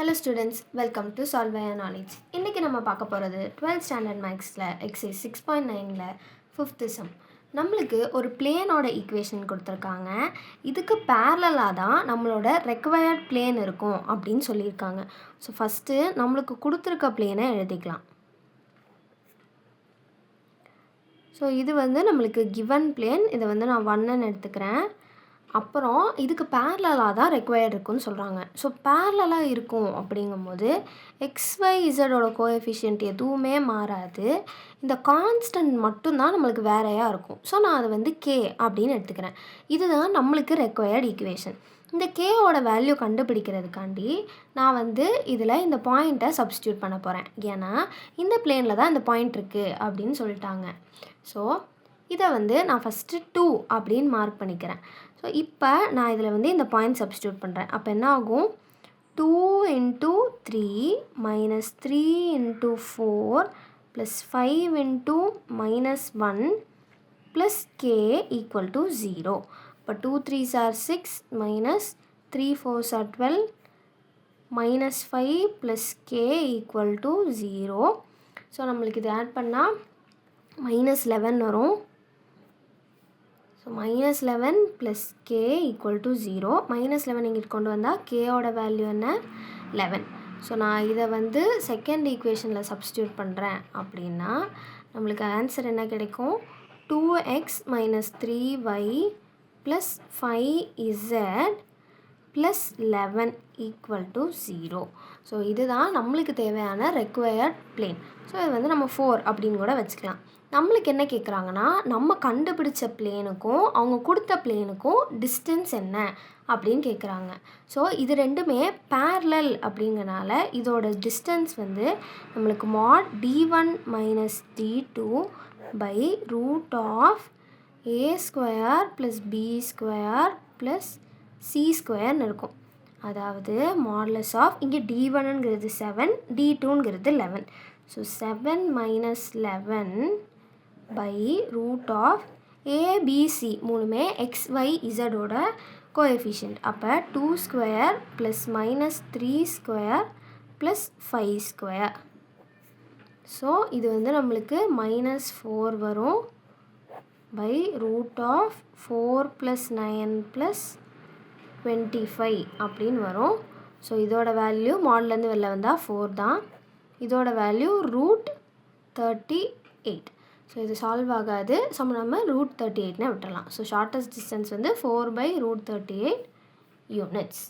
Hello students, welcome to Solve Via Knowledge. இன்னைக்கு நம்ம பார்க்க போகிறது 12th ஸ்டாண்டர்ட் மேக்ஸில் எக்ஸைஸ் 6.9ல் 5th sum. நம்மளுக்கு ஒரு பிளேனோட ஈக்குவேஷன் கொடுத்துருக்காங்க. இதுக்கு பேரலாக தான் நம்மளோட ரெக்வயர்ட் பிளேன் இருக்கும் அப்படின்னு சொல்லியிருக்காங்க. ஸோ ஃபஸ்ட்டு நம்மளுக்கு கொடுத்துருக்க பிளேனை எழுதிக்கலாம். ஸோ இது நம்மளுக்கு கிவன் பிளேன். இதை நான் 1ன்னு எடுத்துக்கிறேன். அப்புறம் இதுக்கு பேரலாக தான் ரெக்வயர்ட் இருக்குன்னு சொல்கிறாங்க. ஸோ பேரலாக இருக்கும் அப்படிங்கும்போது XYZோட கோஎஃபிஷியன்ட் எதுவுமே மாறாது. இந்த கான்ஸ்டன்ட் மட்டும்தான் நம்மளுக்கு வேறையாக இருக்கும். ஸோ நான் அதை K அப்படின்னு எடுத்துக்கிறேன். இதுதான் நம்மளுக்கு ரெக்வயர்ட் ஈக்குவேஷன். இந்த கேவோட வேல்யூ கண்டுபிடிக்கிறதுக்காண்டி நான் இதில் இந்த பாயிண்ட்டை சப்ஸ்டியூட் பண்ண போகிறேன். ஏன்னா இந்த பிளேனில் தான் இந்த பாயிண்ட் இருக்குது அப்படின்னு சொல்லிட்டாங்க. ஸோ இதை நான் ஃபஸ்ட்டு 2 அப்படின்னு மார்க் பண்ணிக்கிறேன். ஸோ இப்போ நான் இதில் இந்த பாயிண்ட் சப்ஸ்டியூட் பண்ணுறேன். அப்போ என்ன ஆகும்? 2 × 3 - 3 × 4 + 5 × -1 + k = 0. இப்போ 2 3s are 6 - 3 4s are 12 -5 + k = 0. So நம்மளுக்கு இது ஆட் பண்ணால் -11 வரும். So -11 + k = 0. -11 இங்கிட்டு கொண்டு வந்தால் கேவோட வேல்யூ என்ன? 11. ஸோ நான் இதை செகண்ட் ஈக்குவேஷனில் சப்ஸ்டியூட் பண்ணுறேன் அப்படின்னா நம்மளுக்கு ஆன்சர் என்ன கிடைக்கும்? 2x - 3y + 5z + 11 = 0. ஸோ இதுதான் நம்மளுக்கு தேவையான ரெக்வயர்ட் பிளேன். ஸோ இது நம்ம 4 அப்படின்னு கூட வச்சுக்கலாம். நம்மளுக்கு என்ன கேட்குறாங்கன்னா, நம்ம கண்டுபிடிச்ச பிளேனுக்கும் அவங்க கொடுத்த பிளேனுக்கும் டிஸ்டன்ஸ் என்ன அப்படின்னு கேட்குறாங்க. ஸோ இது ரெண்டுமே பேரலல் அப்படிங்கனால இதோட டிஸ்டன்ஸ் நம்மளுக்கு mod d1 - d2 / (a² + b² + c² இருக்கும். அதாவது மாடுலஸ் ஆஃப் இங்கே d1ங்கிறது 7, d2ங்கிறது 11. ஸோ 7 - 11 / (ABC) மூணுமே XYZோட கோஎஃபிஷியன்ட். அப்போ 2² + -3² + 5². ஸோ இது நம்மளுக்கு -4 வரும் /(4 + 9 + 25) அப்படின்னு வரும். ஸோ இதோட வேல்யூ மாடலேருந்து வெளில வந்தால் 4 தான். இதோட வேல்யூ √38. ஸோ இது சால்வ் ஆகாது. ஸோ நம்ம √38ன்னு விட்டுறலாம். So shortest distance 4 / √38 units.